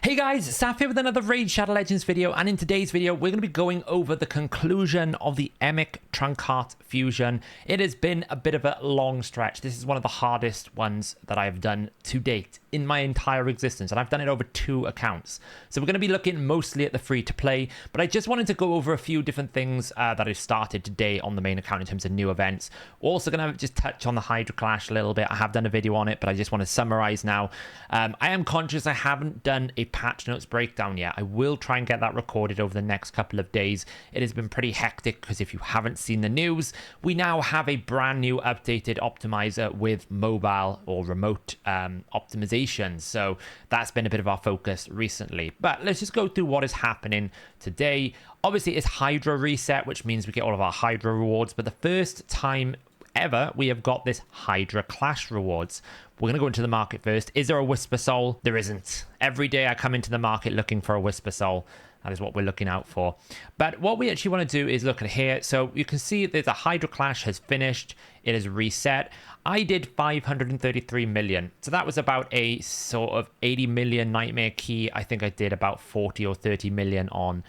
Hey guys, Saf here with another Raid Shadow Legends video, and in today's video we're going to be going over the conclusion of the Emic Trunkheart fusion. It has been a bit of a long stretch. This is one of the hardest ones that I've done to date in my entire existence, and I've done it over 2 accounts. So we're going to be looking mostly at the free-to-play, but I just wanted to go over a few different things that I've started today on the main account in terms of new events. We're also going to just touch on the Hydra Clash a little bit. I have done a video on it, but I just want to summarize now. I am conscious I haven't done a patch notes breakdown yet. I will try and get that recorded over the next couple of days. It has been pretty hectic because if you haven't seen the news, we now have a brand new updated optimizer with mobile or remote optimization. So that's been a bit of our focus recently. But let's just go through what is happening today. Obviously, it's Hydra reset, which means we get all of our Hydra rewards. But the first time ever we have got this Hydra Clash rewards. We're going to go into the market first. Is there a Whisper Soul? There isn't. Every day I come into the market looking for a Whisper Soul. That is what we're looking out for. But what we actually want to do is look at here. So you can see that the Hydra Clash has finished. It is reset. I did 533 million. So that was about a sort of 80 million Nightmare Key. I think I did about 40 or 30 million on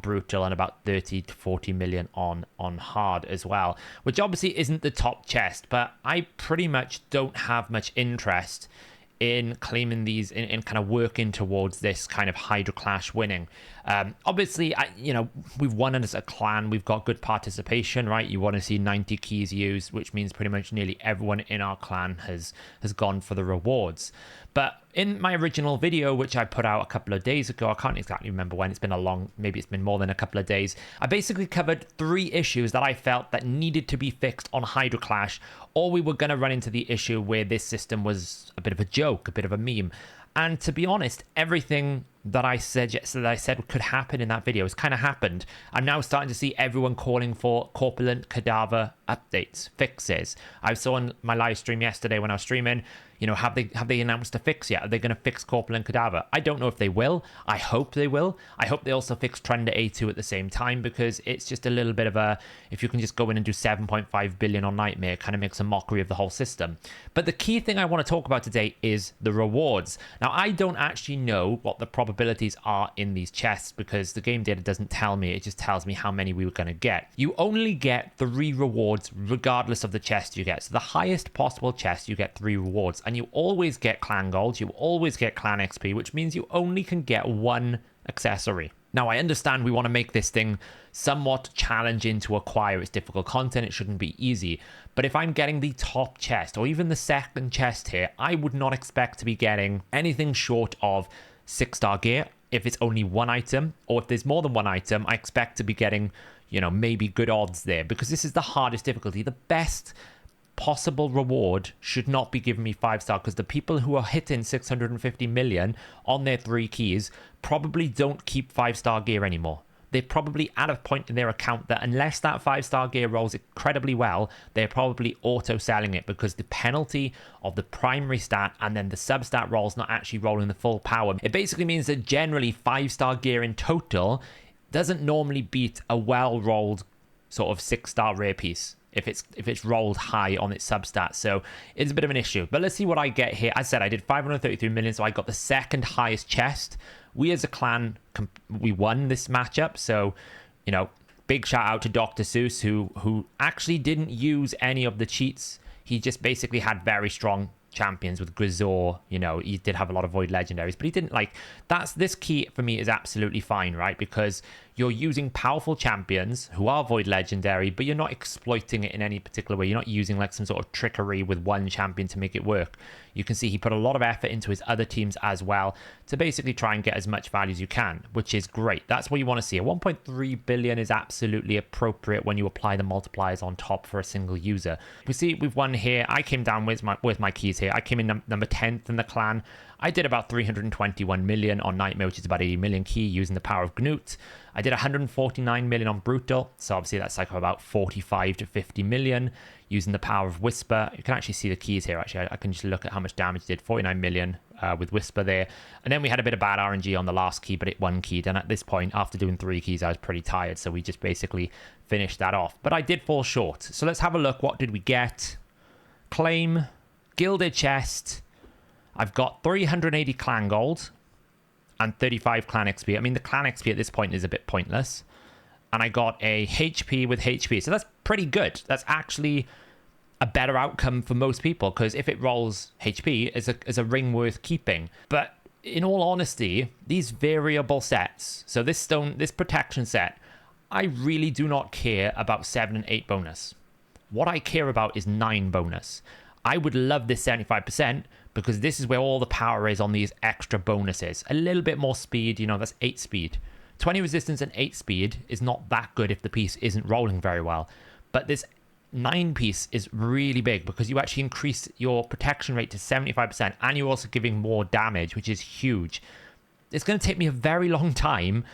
brutal and about 30 to 40 million on hard as well, which obviously isn't the top chest, but I pretty much don't have much interest in claiming these, in kind of working towards this kind of Hydra Clash winning. Obviously, we've won as a clan. We've got good participation, right? You want to see 90 keys used, which means pretty much nearly everyone in our clan has gone for the rewards. But in my original video, which I put out a couple of days ago, I can't exactly remember when, maybe it's been more than a couple of days, I basically covered 3 issues that I felt that needed to be fixed on Hydra Clash, or we were going to run into the issue where this system was a bit of a joke, a bit of a meme. And to be honest, everything that I said could happen in that video has kind of happened. I'm now starting to see everyone calling for Corpulent Cadaver updates, fixes. I saw in my live stream yesterday when I was streaming, have they announced a fix yet? Are they going to fix Corpulent Cadaver? I don't know if they will. I hope they will. I hope they also fix Trender A2 at the same time, because it's just a little bit of a, if you can just go in and do 7.5 billion on Nightmare, it kind of makes a mockery of the whole system. But the key thing I want to talk about today is the rewards. Now, I don't actually know what the probabilities are in these chests because the game data doesn't tell me. It just tells me how many we were going to get. You only get 3 rewards regardless of the chest you get. So the highest possible chest, you get 3 rewards. And you always get clan gold, you always get clan XP, which means you only can get 1 accessory. Now, I understand we want to make this thing somewhat challenging to acquire. It's difficult content, it shouldn't be easy. But if I'm getting the top chest or even the second chest here, I would not expect to be getting anything short of 6-star gear if it's only 1 item, or if there's more than 1 item, I expect to be getting, maybe good odds there, because this is the hardest difficulty. The best possible reward should not be giving me 5-star, because the people who are hitting 650 million on their 3 keys probably don't keep 5-star gear anymore. They're probably at a point in their account that unless that 5-star gear rolls incredibly well, they're probably auto-selling it, because the penalty of the primary stat and then the sub-stat rolls not actually rolling the full power. It basically means that generally 5-star gear in total doesn't normally beat a well-rolled sort of 6-star rare piece if it's rolled high on its substat. So it's a bit of an issue. But let's see what I get here. As I said, I did 533 million, so I got the second highest chest. We as a clan, we won this matchup. So, big shout out to Dr. Seuss, who actually didn't use any of the cheats. He just basically had very strong champions with Grisor. He did have a lot of Void Legendaries, but he didn't this key for me is absolutely fine, right? Because you're using powerful champions who are Void Legendary, but you're not exploiting it in any particular way. You're not using some sort of trickery with one champion to make it work. You can see he put a lot of effort into his other teams as well to basically try and get as much value as you can, which is great. That's what you want to see. A 1.3 billion is absolutely appropriate when you apply the multipliers on top for a single user. We see we've won here. I came down with my keys here. I came in number 10th in the clan. I did about 321 million on Nightmare, which is about 80 million key using the power of Gnut. I did 149 million on Brutal, so obviously that's about 45 to 50 million using the power of Whisper. You can actually see the keys here, actually. I can just look at how much damage it did, 49 million with Whisper there. And then we had a bit of bad RNG on the last key, but it 1 keyed. And at this point, after doing 3 keys, I was pretty tired, so we just basically finished that off. But I did fall short. So let's have a look. What did we get? Claim, Gilded Chest. I've got 380 clan gold. and 35 clan XP. I mean, the clan XP at this point is a bit pointless. And I got a HP with HP. So that's pretty good. That's actually a better outcome for most people, because if it rolls HP, it's a ring worth keeping. But in all honesty, these variable sets, so this protection set, I really do not care about 7 and 8 bonus. What I care about is 9 bonus. I would love this 75% because this is where all the power is on these extra bonuses. A little bit more speed, you know, that's 8 speed. 20 resistance and 8 speed is not that good if the piece isn't rolling very well. But this 9 piece is really big because you actually increase your protection rate to 75% and you're also giving more damage, which is huge. It's going to take me a very long time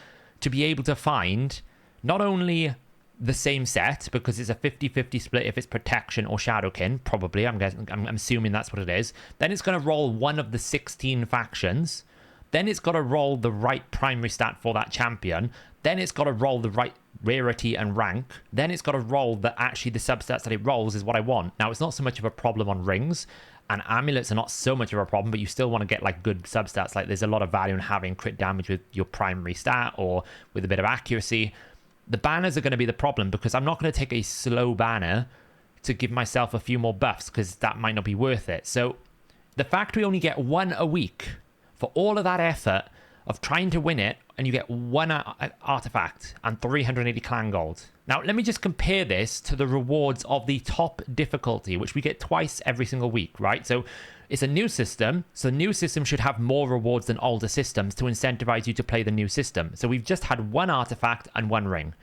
to be able to find not only the same set, because it's a 50-50 split if it's protection or shadowkin, probably. I'm assuming that's what it is. Then it's going to roll one of the 16 factions. Then it's got to roll the right primary stat for that champion. Then it's got to roll the right rarity and rank. Then it's got to roll that actually the substats that it rolls is what I want. Now, it's not so much of a problem on rings, and amulets are not so much of a problem, but you still want to get like good substats. Like there's a lot of value in having crit damage with your primary stat or with a bit of accuracy. The banners are going to be the problem because I'm not going to take a slow banner to give myself a few more buffs because that might not be worth it. So the fact we only get one a week for all of that effort of trying to win it, and you get one artifact and 380 clan gold. Now, let me just compare this to the rewards of the top difficulty, which we get twice every single week, right? So it's a new system, so the new system should have more rewards than older systems to incentivize you to play the new system. So we've just had one artifact and one ring.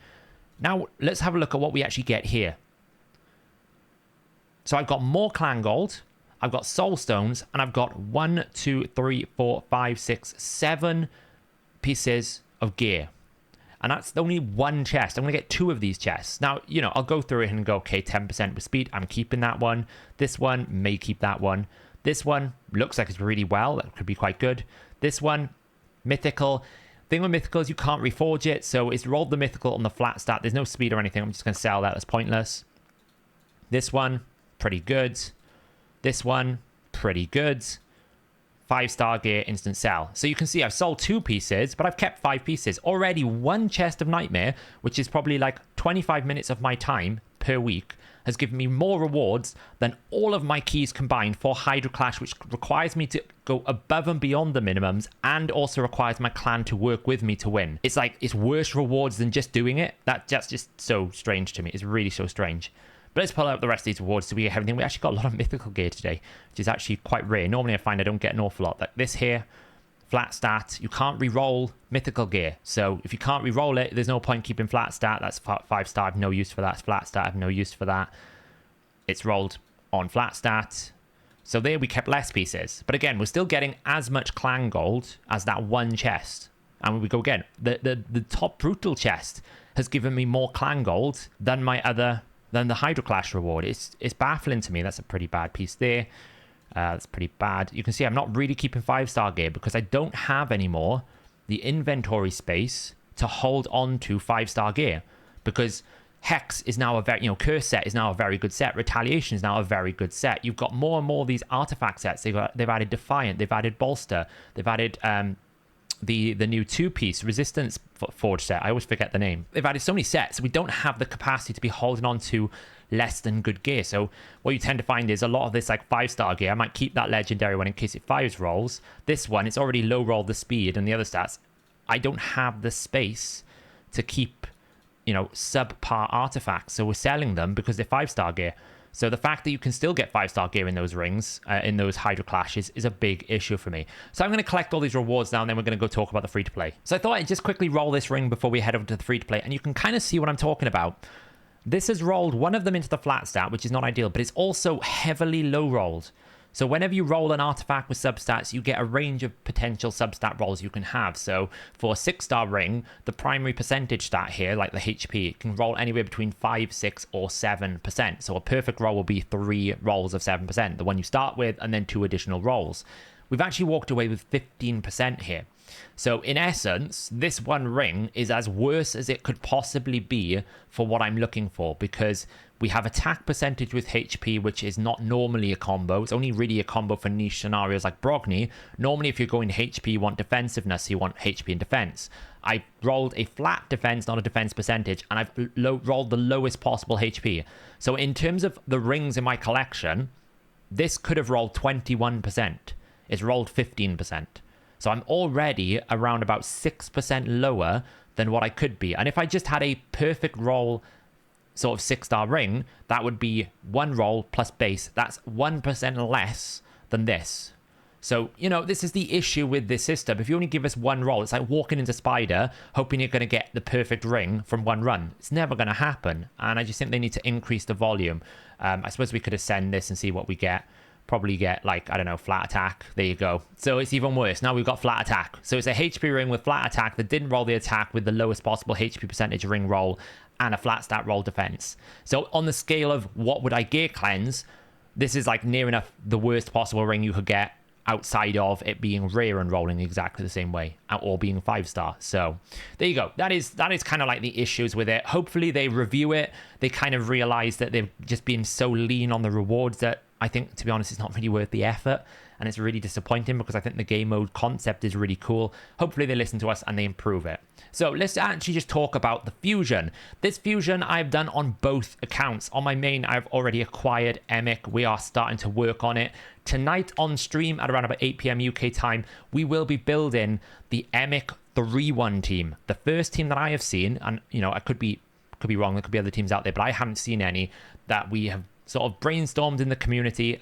Now, let's have a look at what we actually get here. So I've got more clan gold, I've got soul stones, and I've got 1, 2, 3, 4, 5, 6, 7 pieces of gear. And that's only one chest. I'm going to get 2 of these chests. Now, you know, I'll go through it and go, okay, 10% with speed. I'm keeping that one. This one may keep that one. This one looks like it's really well. That could be quite good. This one, mythical. Thing with mythical is you can't reforge it. So it's rolled the mythical on the flat stat. There's no speed or anything. I'm just going to sell that. That's pointless. This one, pretty good. This one, pretty good. 5-star gear, instant sell. So you can see I've sold 2 pieces, but I've kept 5 pieces. Already 1 chest of Nightmare, which is probably like 25 minutes of my time per week, has given me more rewards than all of my keys combined for Hydra Clash, which requires me to go above and beyond the minimums and also requires my clan to work with me to win. It's like, it's worse rewards than just doing it. That's just so strange to me. It's really so strange. But let's pull out the rest of these rewards so we get everything. We actually got a lot of mythical gear today, which is actually quite rare. Normally I find I don't get an awful lot. Like this here, flat stat, you can't re-roll mythical gear. So if you can't re-roll it, there's no point keeping flat stat. That's 5-star, I have no use for that. It's flat stat, I have no use for that. It's rolled on flat stat. So there we kept less pieces. But again, we're still getting as much clan gold as that one chest. And when we go again, the top brutal chest has given me more clan gold than the Hydra Clash reward. It's baffling to me. That's a pretty bad piece there. That's pretty bad. You can see I'm not really keeping 5-star gear because I don't have anymore the inventory space to hold on to 5-star gear, because Hex is now a very, Curse set is now a very good set. Retaliation is now a very good set. You've got more and more of these artifact sets. They've added Defiant. They've added Bolster. They've added the new 2-piece Resistance Forge set. I always forget the name. They've added so many sets. We don't have the capacity to be holding on to less than good gear. So what you tend to find is a lot of this like 5-star gear. I might keep that legendary one in case it 5s rolls. This one, it's already low rolled the speed and the other stats. I don't have the space to keep, subpar artifacts. So we're selling them because they're 5-star gear. So the fact that you can still get 5-star gear in those rings, in those Hydra Clashes, is a big issue for me. So I'm going to collect all these rewards now, and then we're going to go talk about the free-to-play. So I thought I'd just quickly roll this ring before we head over to the free-to-play, and you can kind of see what I'm talking about. This has rolled one of them into the flat stat, which is not ideal, but it's also heavily low-rolled. So whenever you roll an artifact with substats, you get a range of potential substat rolls you can have. So for a 6-star ring, the primary percentage stat here, like the HP, can roll anywhere between 5, 6, or 7%. So a perfect roll will be 3 rolls of 7%, the one you start with, and then 2 additional rolls. We've actually walked away with 15% here. So in essence, this one ring is as worse as it could possibly be for what I'm looking for, because We have attack percentage with HP, which is not normally a combo. It's only really a combo for niche scenarios like Brogni. Normally, if you're going HP, you want defensiveness, you want HP and defense. I rolled a flat defense, not a defense percentage, and I've rolled the lowest possible HP. So in terms of the rings in my collection, this could have rolled 21%. It's rolled 15%. So I'm already around about 6% lower than what I could be. And if I just had a perfect roll sort of 6-star ring, that would be one roll plus base. That's 1% less than this. So, you know, this is the issue with this system. If you only give us one roll, it's like walking into Spider, hoping you're going to get the perfect ring from one run. It's never going to happen. And I just think they need to increase the volume. I suppose we could ascend this and see what we get. Probably get, like, I don't know, flat attack. There you go. So it's even worse. Now we've got flat attack. So it's a HP ring with flat attack that didn't roll the attack with the lowest possible HP percentage ring roll and a flat stat roll defense. So on the scale of what would I gear cleanse, this is like near enough the worst possible ring you could get outside of it being rare and rolling exactly the same way, or being 5-star. So there you go. That is kind of like the issues with it. Hopefully they review it. They kind of realize that they've just been so lean on the rewards that I think, to be honest, it's not really worth the effort. And it's really disappointing because I think the game mode concept is really cool. Hopefully they listen to us and they improve it. So let's actually just talk about the fusion. This fusion I've done on both accounts. On my main, I've already acquired Emic. We are starting to work on it. Tonight on stream at around about 8 p.m. UK time, we will be building the Emic 3-1 team. The first team that I have seen, and you know, I could be wrong, there could be other teams out there, but I haven't seen any that we have sort of brainstormed in the community.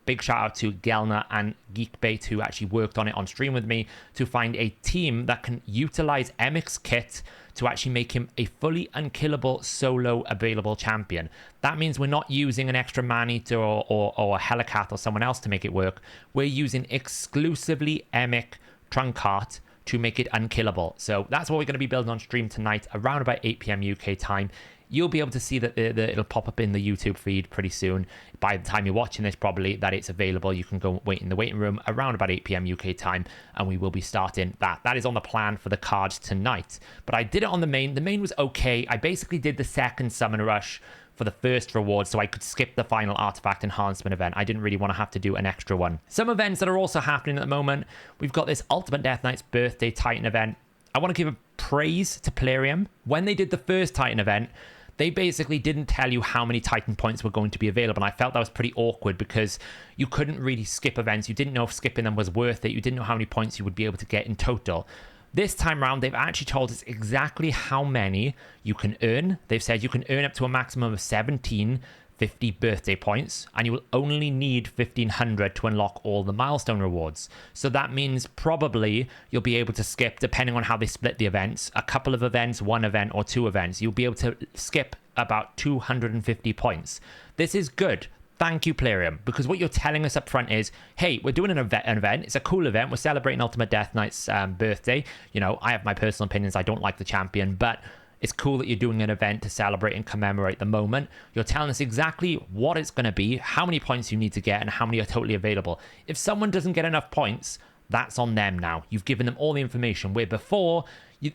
Big shout out to Gelner and Geekbait who actually worked on it on stream with me to find a team that can utilize Emic's kit to actually make him a fully unkillable solo available champion. That means we're not using an extra man-eater or a Helicat or someone else to make it work. We're using exclusively Emic Trunkheart to make it unkillable. So that's what we're going to be building on stream tonight around about 8 p.m. UK time. You'll be able to see that it'll pop up in the YouTube feed pretty soon. By the time you're watching this, probably that it's available. You can go wait in the waiting room around about 8 p.m. UK time, and we will be starting that. That is on the plan for the cards tonight. But I did it on the main. The main was okay. I basically did the second summon rush for the first reward so I could skip the final artifact enhancement event. I didn't really want to have to do an extra one. Some events that are also happening at the moment. We've got this Ultimate Death Knight's birthday Titan event. I want to give a praise to Plarium. When they did the first Titan event, they basically didn't tell you how many Titan points were going to be available. And I felt that was pretty awkward because you couldn't really skip events. You didn't know if skipping them was worth it. You didn't know how many points you would be able to get in total. This time around, they've actually told us exactly how many you can earn. They've said you can earn up to a maximum of 1750 birthday points, and you will only need 1500 to unlock all the milestone rewards. So that means probably you'll be able to skip, depending on how they split the events, a couple of events, one event or two events. You'll be able to skip about 250 points. This is good. Thank you, Plarium, because what you're telling us up front is, hey, we're doing an event. It's a cool event. We're celebrating Ultimate Death Knight's birthday. You know, I have my personal opinions. I don't like the champion, but it's cool that you're doing an event to celebrate and commemorate the moment. You're telling us exactly what it's going to be, how many points you need to get, and how many are totally available. If someone doesn't get enough points, that's on them now. You've given them all the information, where before,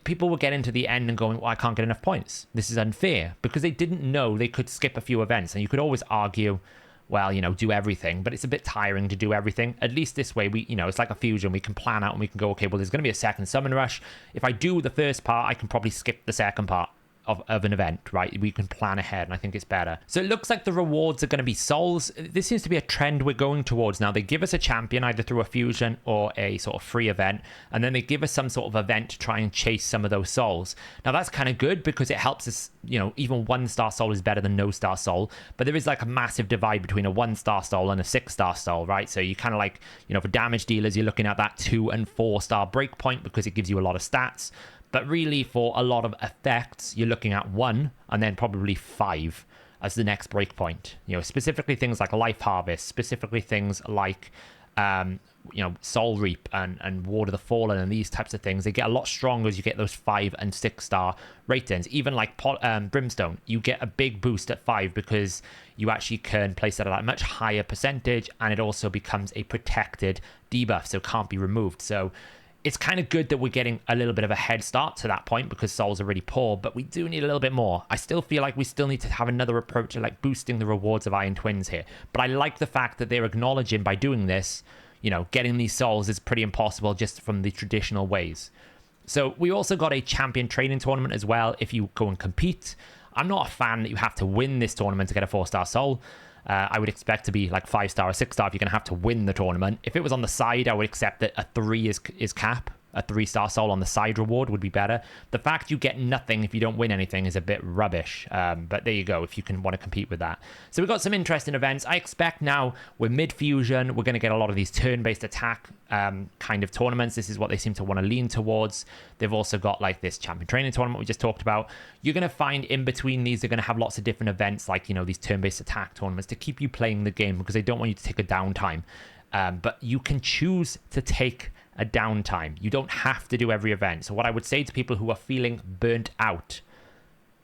people were getting to the end and going, well, I can't get enough points. This is unfair, because they didn't know they could skip a few events. And you could always argue, well, you know, do everything, but it's a bit tiring to do everything. At least this way, we, you know, it's like a fusion. We can plan out and we can go, okay, well, there's going to be a second summon rush. If I do the first part, I can probably skip the second part of an event, right? We can plan ahead, and I think it's better. So it looks like the rewards are going to be souls. This seems to be a trend we're going towards now. They give us a champion either through a fusion or a sort of free event, and then they give us some sort of event to try and chase some of those souls. Now that's kind of good because it helps us, you know, even 1-star soul is better than no star soul, but there is like a massive divide between a 1-star soul and a 6-star soul, right? So you kind of like, you know, for damage dealers, you're looking at that 2 and 4-star breakpoint because it gives you a lot of stats. But really, for a lot of effects, you're looking at 1 and then probably 5 as the next breakpoint. You know, specifically things like Life Harvest, specifically things like, you know, Soul Reap and Ward of the Fallen and these types of things. They get a lot stronger as you get those 5 and 6-star ratings. Even like Brimstone, you get a big boost at 5 because you actually can place it at a much higher percentage, and it also becomes a protected debuff, so it can't be removed. So it's kind of good that we're getting a little bit of a head start to that point because souls are really poor, but we do need a little bit more. I still feel like we still need to have another approach to like boosting the rewards of Iron Twins here. But I like the fact that they're acknowledging by doing this, you know, getting these souls is pretty impossible just from the traditional ways. So we also got a champion training tournament as well if you go and compete. I'm not a fan that you have to win this tournament to get a 4-star soul. I would expect to be like 5-star or 6-star if you're going to have to win the tournament. If it was on the side, I would accept that a 3 is cap. A 3-star soul on the side reward would be better. The fact you get nothing if you don't win anything is a bit rubbish. But there you go, if you can want to compete with that. So we've got some interesting events. I expect now we're mid-fusion. We're going to get a lot of these turn-based attack kind of tournaments. This is what they seem to want to lean towards. They've also got like this champion training tournament we just talked about. You're going to find in between these, they're going to have lots of different events like, you know, these turn-based attack tournaments to keep you playing the game because they don't want you to take a downtime. But you can choose to take a downtime. You don't have to do every event. So what I would say to people who are feeling burnt out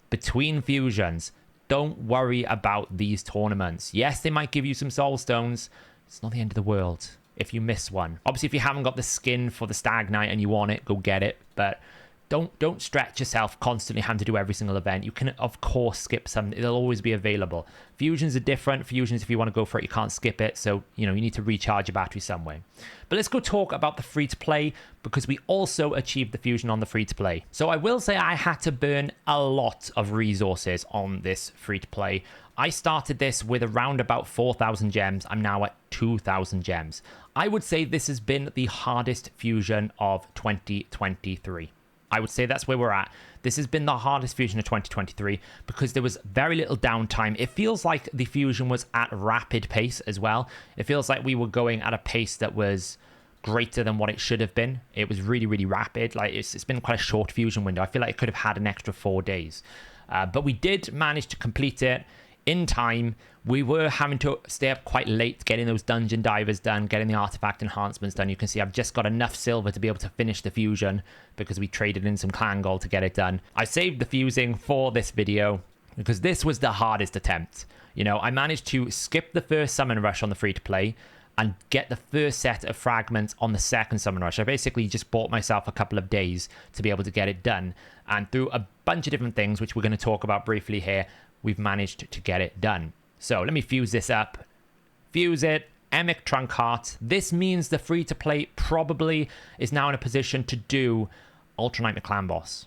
between fusions, don't worry about these tournaments. Yes, they might give you some soul stones. It's not the end of the world if you miss one. Obviously, if you haven't got the skin for the Stag Knight and you want it, go get it. But don't stretch yourself constantly having to do every single event. You can, of course, skip some. It'll always be available. Fusions are different. Fusions, if you want to go for it, you can't skip it. So, you know, you need to recharge your battery some way. But let's go talk about the free-to-play because we also achieved the fusion on the free-to-play. So I will say I had to burn a lot of resources on this free-to-play. I started this with around about 4,000 gems. I'm now at 2,000 gems. I would say this has been the hardest fusion of 2023. I would say that's where we're at. This has been the hardest fusion of 2023 because there was very little downtime. It feels like the fusion was at rapid pace as well. It feels like we were going at a pace that was greater than what it should have been. It was really, really rapid. Like it's been quite a short fusion window. I feel like it could have had an extra 4 days. But we did manage to complete it in time. We were having to stay up quite late getting those dungeon divers done, getting the artifact enhancements done. You can see I've just got enough silver to be able to finish the fusion because we traded in some clan gold to get it done. I saved the fusing for this video because this was the hardest attempt. You know, I managed to skip the first summon rush on the free-to-play and get the first set of fragments on the second summon rush. I basically just bought myself a couple of days to be able to get it done. And through a bunch of different things, which we're going to talk about briefly here, we've managed to get it done. So let me fuse this up. Fuse it. Emic Trunkheart. This means the free-to-play probably is now in a position to do Ultra Nightmare Clan Boss.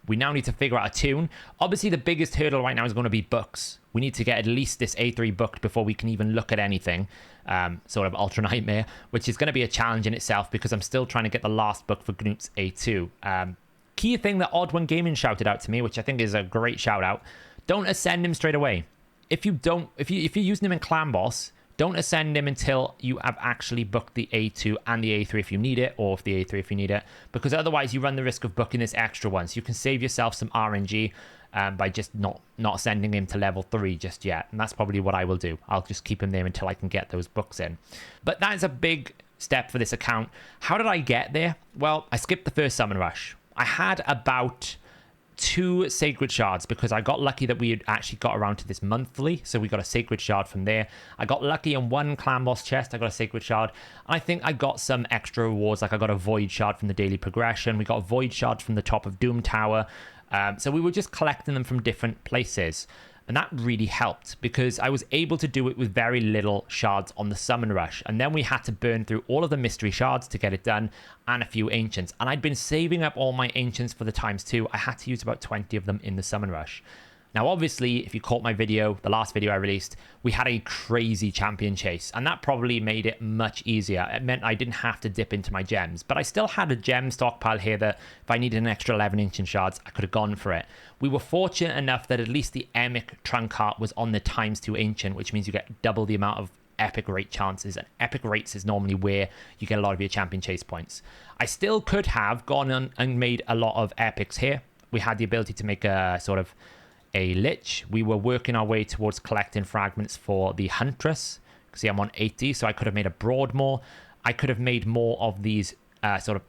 We now need to figure out a tune. Obviously, the biggest hurdle right now is going to be books. We need to get at least this A3 booked before we can even look at anything, sort of Ultra Nightmare, which is going to be a challenge in itself because I'm still trying to get the last book for Gnut's A2. Key thing that Odd One Gaming shouted out to me, which I think is a great shout out, don't ascend him straight away. If you're using him in Clan Boss, don't ascend him until you have actually booked the A2 and the A3 if you need it, or the A3 if you need it, because otherwise you run the risk of booking this extra one. So you can save yourself some RNG by just not sending him to level 3 just yet. And that's probably what I will do. I'll just keep him there until I can get those books in. But that is a big step for this account. How did I get there? Well, I skipped the first summon rush. I had about 2 sacred shards because I got lucky that we had actually got around to this monthly, so we got a sacred shard from there. I got lucky on 1 clan boss chest. I got a sacred shard. I think I got some extra rewards, like I got a void shard from the daily progression. We got void shards from the top of Doom Tower. So we were just collecting them from different places. And that really helped because I was able to do it with very little shards on the summon rush. And then we had to burn through all of the mystery shards to get it done and a few ancients. And I'd been saving up all my ancients for the ×2. I had to use about 20 of them in the summon rush. Now, obviously, if you caught my video, the last video I released, we had a crazy champion chase, and that probably made it much easier. It meant I didn't have to dip into my gems, but I still had a gem stockpile here that if I needed an extra 11 ancient shards, I could have gone for it. We were fortunate enough that at least the Emic Trunkheart was on the ×2 ancient, which means you get double the amount of epic rate chances, and epic rates is normally where you get a lot of your champion chase points. I still could have gone on and made a lot of epics here. We had the ability to make a sort of a lich. We were working our way towards collecting fragments for the Huntress. See, I'm on 80, so I could have made a Broadmoor. I could have made more of these sort of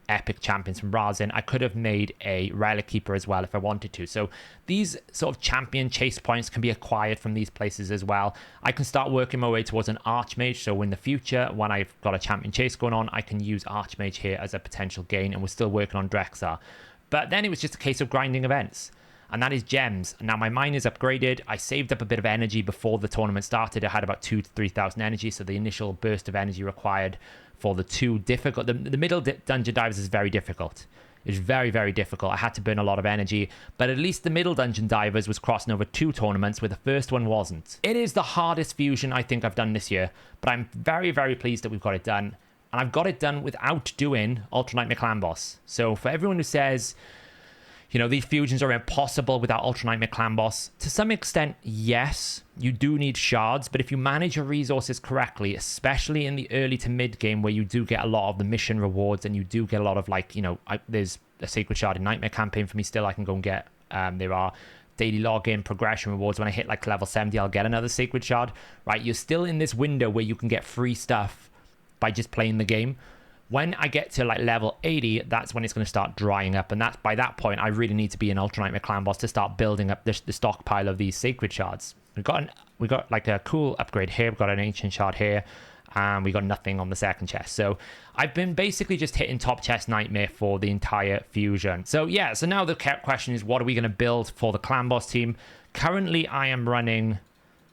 epic champions from Razin, I could have made a Relic Keeper as well if I wanted to. So these sort of champion chase points can be acquired from these places as well. I can start working my way towards an Archmage, so in the future, when I've got a champion chase going on, I can use Archmage here as a potential gain, and we're still working on Drexar. But then it was just a case of grinding events, and that is gems. Now my mine is upgraded. I saved up a bit of energy before the tournament started. I had about 2,000 to 3,000 energy, so the initial burst of energy required for the two difficult... The middle dungeon divers is very difficult. It's very, very difficult. I had to burn a lot of energy, but at least the middle dungeon divers was crossing over 2 tournaments where the first one wasn't. It is the hardest fusion I think I've done this year, but I'm very, very pleased that we've got it done. And I've got it done without doing Ultra Nightmare Clan Boss. So for everyone who says, you know, these fusions are impossible without Ultra Nightmare Clan Boss, to some extent, yes, you do need shards, but if you manage your resources correctly, especially in the early to mid game where you do get a lot of the mission rewards and you do get a lot of, like, you know, there's a Sacred Shard in Nightmare campaign for me still I can go and get. There are daily login progression rewards. When I hit like level 70, I'll get another Sacred Shard, right? You're still in this window where you can get free stuff by just playing the game. When I get to like level 80, that's when it's going to start drying up. And that's by that point, I really need to be an Ultra Nightmare Clan Boss to start building up the stockpile of these Sacred Shards. We got like a cool upgrade here. We've got an Ancient Shard here. And we got nothing on the second chest. So I've been basically just hitting top chest Nightmare for the entire fusion. So yeah, so now the question is, what are we going to build for the Clan Boss team? Currently, I am running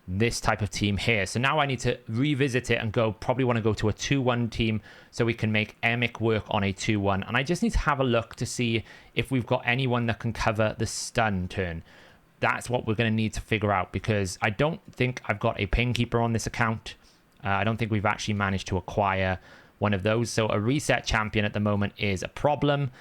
this type of team here. So now I need to revisit it and probably want to go to a 2-1 team so we can make Emic work on a 2-1. And I just need to have a look to see if we've got anyone that can cover the stun turn. That's what we're going to need to figure out, because I don't think I've got a Pain Keeper on this account. I don't think we've actually managed to acquire one of those. So a reset champion at the moment is a problem.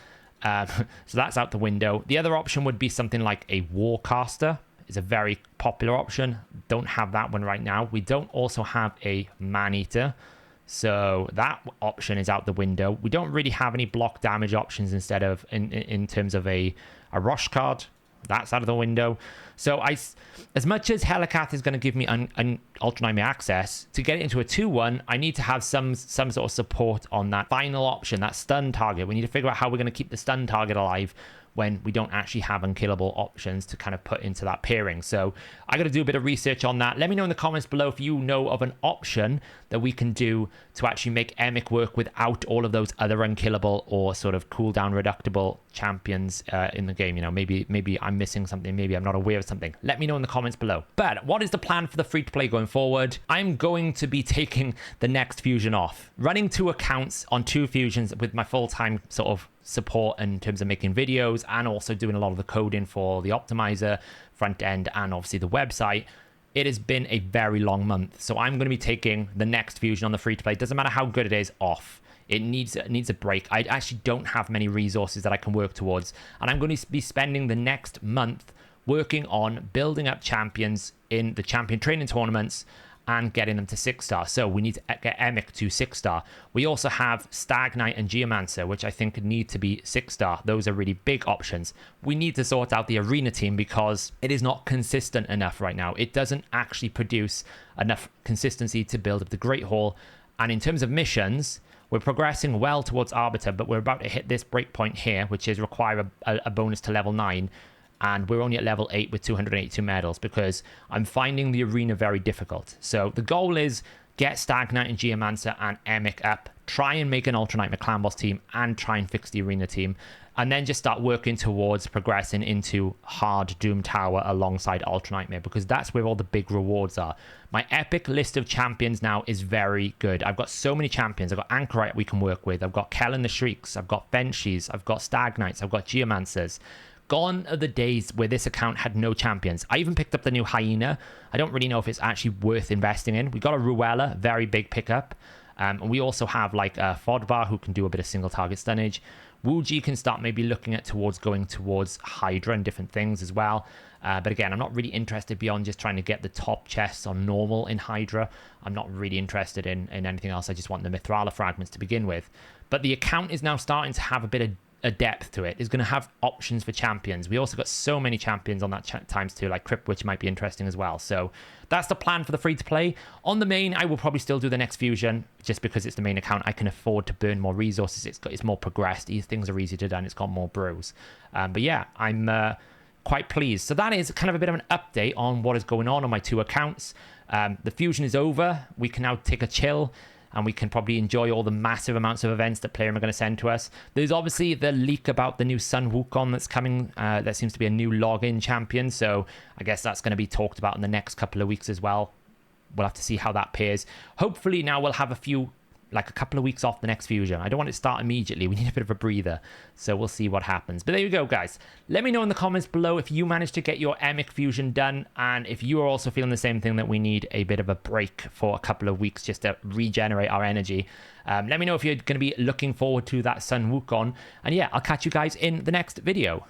So that's out the window. The other option would be something like a Warcaster. Is a very popular option. Don't have that one right now. We don't also have a Man-Eater, so that option is out the window. We don't really have any block damage options instead of in terms of a Rosh card. That's out of the window. So as much as Helicath is going to give me an Ultra Nightmare access, to get it into a 2-1, I need to have some sort of support on that final option, that stun target. We need to figure out how we're going to keep the stun target alive when we don't actually have unkillable options to kind of put into that pairing. So I got to do a bit of research on that. Let me know in the comments below if you know of an option that we can do to actually make Emic work without all of those other unkillable or sort of cooldown reductible champions in the game. You know, maybe I'm missing something. Maybe I'm not aware of something. Let me know in the comments below. But what is the plan for the free-to-play going forward? I'm going to be taking the next fusion off. Running 2 accounts on 2 fusions with my full-time sort of support in terms of making videos and also doing a lot of the coding for the optimizer front end and obviously the website. It has been a very long month, so I'm going to be taking the next fusion on the free to play. Doesn't matter how good it is, off. It needs a break. I actually don't have many resources that I can work towards, and I'm going to be spending the next month working on building up champions in the champion training tournaments and getting them to 6-star. So we need to get Emic to 6-star. We also have Stag Knight and Geomancer, which I think need to be 6-star. Those are really big options. We need to sort out the arena team because it is not consistent enough right now. It doesn't actually produce enough consistency to build up the Great Hall. And in terms of missions, we're progressing well towards Arbiter, but we're about to hit this breakpoint here, which is require a bonus to level 9. And we're only at level 8 with 282 medals because I'm finding the arena very difficult. So the goal is get Stag Knight and Geomancer and Emic up, try and make an Ultra Nightmare Clan Boss team, and try and fix the arena team, and then just start working towards progressing into hard Doom Tower alongside Ultra Nightmare, because that's where all the big rewards are. My epic list of champions now is very good. I've got so many champions. I've got Anchorite we can work with. I've got Kellen the Shrieks. I've got Benchies. I've got Stag Knights. I've got Geomancers. Gone are the days where this account had no champions. I even picked up the new Hyena. I don't really know if it's actually worth investing in. We got a Ruella, very big pickup. And we also have like a Fodbar who can do a bit of single target stunnage. Wuji can start maybe looking at going towards Hydra and different things as well. But again, I'm not really interested beyond just trying to get the top chests on normal in Hydra. I'm not really interested in anything else. I just want the Mithrala fragments to begin with. But the account is now starting to have a bit of a depth to it. It's going to have options for champions. We also got so many champions on that times 2, like Crypt, which might be interesting as well. So that's the plan for the free-to-play. On the main, I will probably still do the next fusion, just because it's the main account. I can afford to burn more resources. It's more progressed. These things are easier to do, and it's got more brews. But yeah, I'm quite pleased. So that is kind of a bit of an update on what is going on my 2 accounts. The fusion is over. We can now take a chill, and we can probably enjoy all the massive amounts of events that Playroom are going to send to us. There's obviously the leak about the new Sun Wukong that's coming. There seems to be a new login champion, so I guess that's going to be talked about in the next couple of weeks as well. We'll have to see how that pairs. Hopefully now we'll have a couple of weeks off the next fusion. I don't want it to start immediately. We need a bit of a breather. So we'll see what happens. But there you go, guys. Let me know in the comments below if you managed to get your Emic fusion done, and if you are also feeling the same thing, that we need a bit of a break for a couple of weeks just to regenerate our energy. Let me know if you're going to be looking forward to that Sun Wukong. And yeah, I'll catch you guys in the next video.